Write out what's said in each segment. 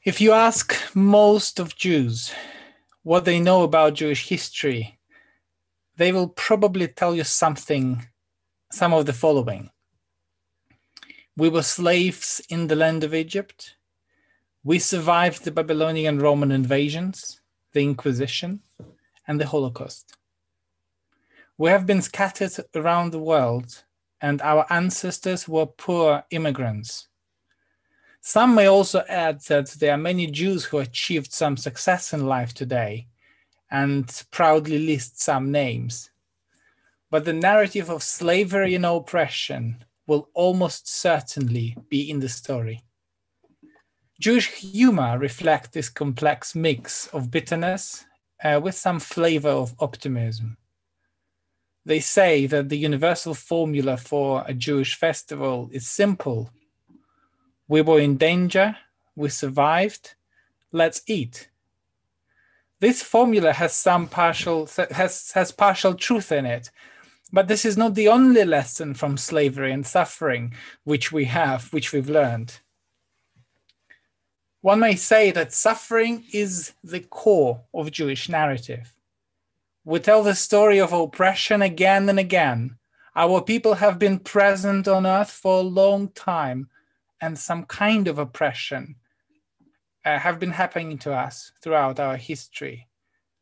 If you ask most of Jews what they know about Jewish history, they will probably tell you some of the following. We were slaves in the land of Egypt. We survived the Babylonian Roman invasions, the Inquisition, and the Holocaust. We have been scattered around the world, and our ancestors were poor immigrants. Some may also add that there are many Jews who achieved some success in life today and proudly list some names. But the narrative of slavery and oppression will almost certainly be in the story. Jewish humor reflects this complex mix of bitterness with some flavor of optimism. They say that the universal formula for a Jewish festival is simple. We were in danger, we survived, let's eat. This formula has partial truth in it, but this is not the only lesson from slavery and suffering which we've learned. One may say that suffering is the core of Jewish narrative. We tell the story of oppression again and again. Our people have been present on earth for a long time, and some kind of oppression have been happening to us throughout our history,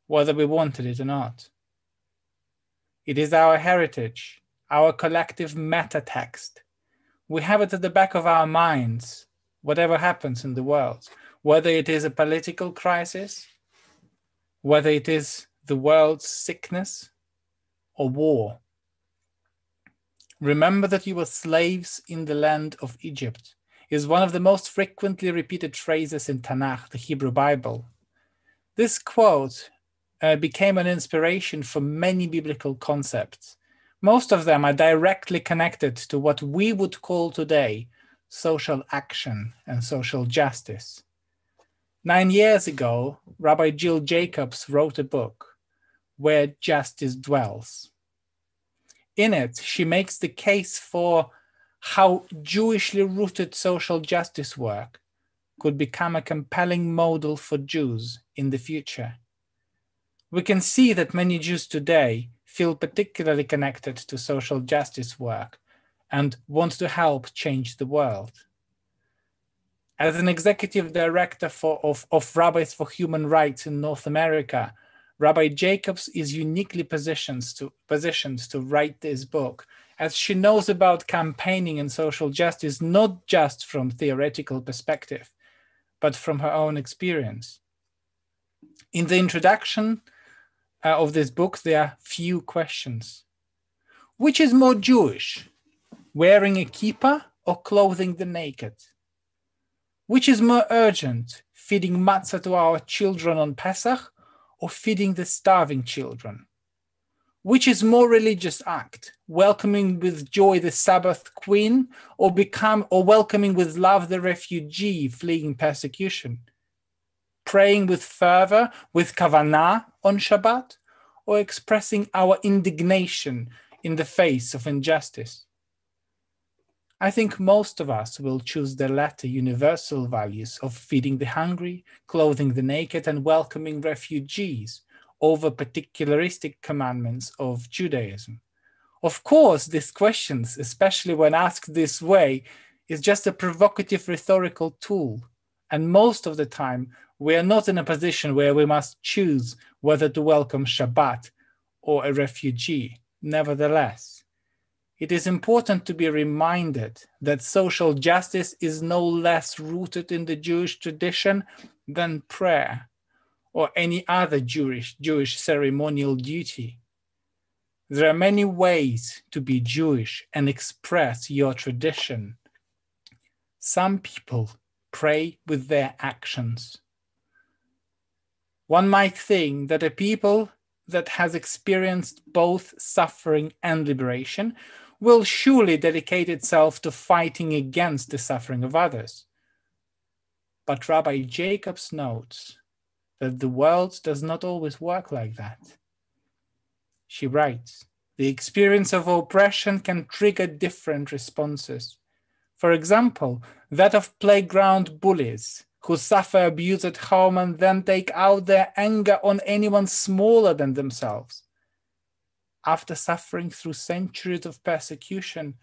whether we wanted it or not. It is our heritage, our collective meta text. We have it at the back of our minds, whatever happens in the world, whether it is a political crisis, whether it is the world's sickness or war. Remember that you were slaves in the land of Egypt is one of the most frequently repeated phrases in Tanakh, the Hebrew Bible. This quote became an inspiration for many biblical concepts. Most of them are directly connected to what we would call today social action and social justice. 9 years ago, Rabbi Jill Jacobs wrote a book, Where Justice Dwells. In it, she makes the case for how Jewishly rooted social justice work could become a compelling model for Jews in the future. We can see that many Jews today feel particularly connected to social justice work and want to help change the world. As an executive director of Rabbis for Human Rights in North America, Rabbi Jacobs is uniquely positioned to write this book, as she knows about campaigning and social justice not just from theoretical perspective, but from her own experience. In the introduction of this book, there are few questions. Which is more Jewish, wearing a kippah or clothing the naked? Which is more urgent, feeding matzah to our children on Pesach or feeding the starving children? Which is more religious act, welcoming with joy the Sabbath queen or welcoming with love the refugee fleeing persecution? Praying with fervor, with kavanah on Shabbat, or expressing our indignation in the face of injustice? I think most of us will choose the latter universal values of feeding the hungry, clothing the naked, and welcoming refugees over particularistic commandments of Judaism. Of course, these questions, especially when asked this way, is just a provocative rhetorical tool. And most of the time, we are not in a position where we must choose whether to welcome Shabbat or a refugee. Nevertheless, it is important to be reminded that social justice is no less rooted in the Jewish tradition than prayer or any other Jewish ceremonial duty. There are many ways to be Jewish and express your tradition. Some people pray with their actions. One might think that a people that has experienced both suffering and liberation will surely dedicate itself to fighting against the suffering of others. But Rabbi Jacobs notes that the world does not always work like that. She writes, the experience of oppression can trigger different responses. For example, that of playground bullies who suffer abuse at home and then take out their anger on anyone smaller than themselves. After suffering through centuries of persecution,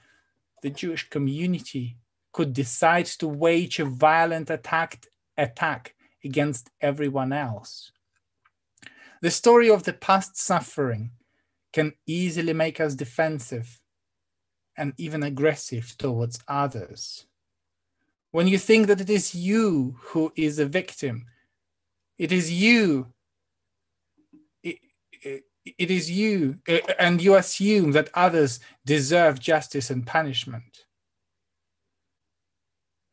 the Jewish community could decide to wage a violent attack against everyone else. The story of the past suffering can easily make us defensive and even aggressive towards others. When you think that it is you who is a victim, it is you, and you assume that others deserve justice and punishment.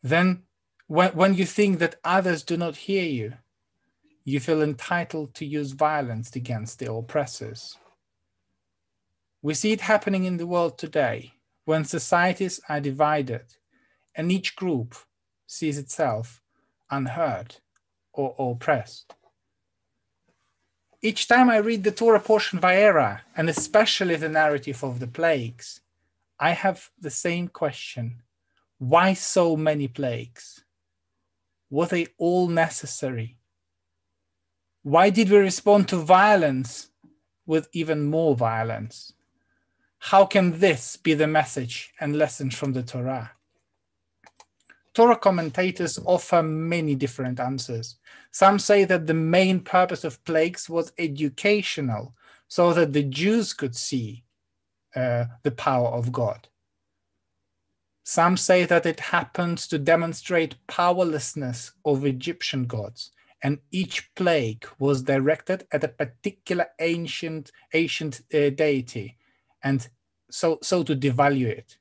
Then, when you think that others do not hear you, you feel entitled to use violence against the oppressors. We see it happening in the world today, when societies are divided and each group sees itself unheard or oppressed. Each time I read the Torah portion Vayera, and especially the narrative of the plagues, I have the same question. Why so many plagues? Were they all necessary? Why did we respond to violence with even more violence? How can this be the message and lesson from the Torah? Torah commentators offer many different answers. Some say that the main purpose of plagues was educational, so that the Jews could see the power of God. Some say that it happened to demonstrate powerlessness of Egyptian gods, and each plague was directed at a particular ancient deity, and so to devalue it.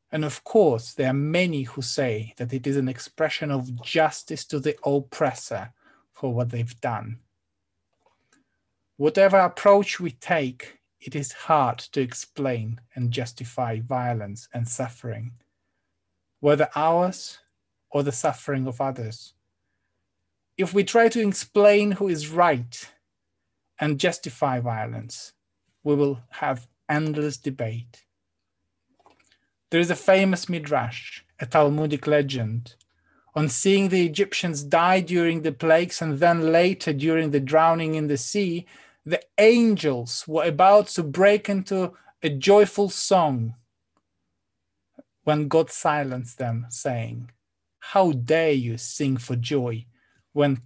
And of course, there are many who say that it is an expression of justice to the oppressor for what they've done. Whatever approach we take, it is hard to explain and justify violence and suffering, whether ours or the suffering of others. If we try to explain who is right and justify violence, we will have endless debate. There is a famous midrash, a Talmudic legend, on seeing the Egyptians die during the plagues and then later during the drowning in the sea. The angels were about to break into a joyful song when God silenced them, saying, "How dare you sing for joy when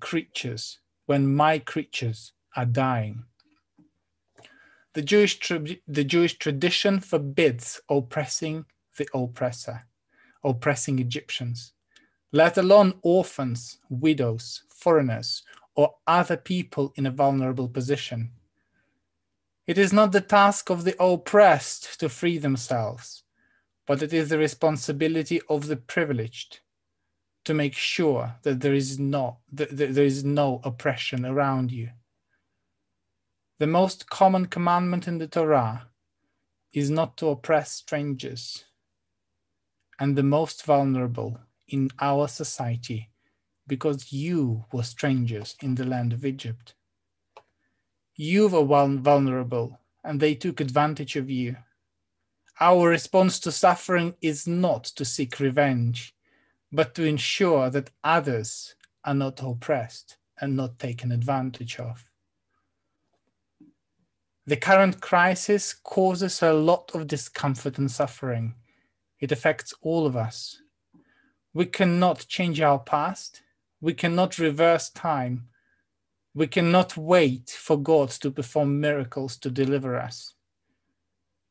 my creatures are dying?" The Jewish tradition forbids oppressing the oppressor, oppressing Egyptians, let alone orphans, widows, foreigners, or other people in a vulnerable position. It is not the task of the oppressed to free themselves, but it is the responsibility of the privileged to make sure that there is no oppression around you. The most common commandment in the Torah is not to oppress strangers and the most vulnerable in our society, because you were strangers in the land of Egypt. You were vulnerable and they took advantage of you. Our response to suffering is not to seek revenge, but to ensure that others are not oppressed and not taken advantage of. The current crisis causes a lot of discomfort and suffering. It affects all of us. We cannot change our past. We cannot reverse time. We cannot wait for God to perform miracles to deliver us.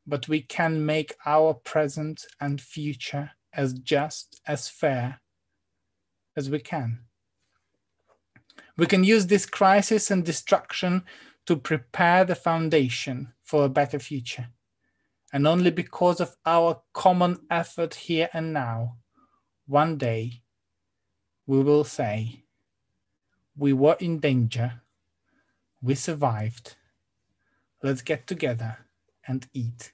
But we can make our present and future as just, as fair as we can. We can use this crisis and destruction to prepare the foundation for a better future. And only because of our common effort here and now, one day we will say, we were in danger, we survived, let's get together and eat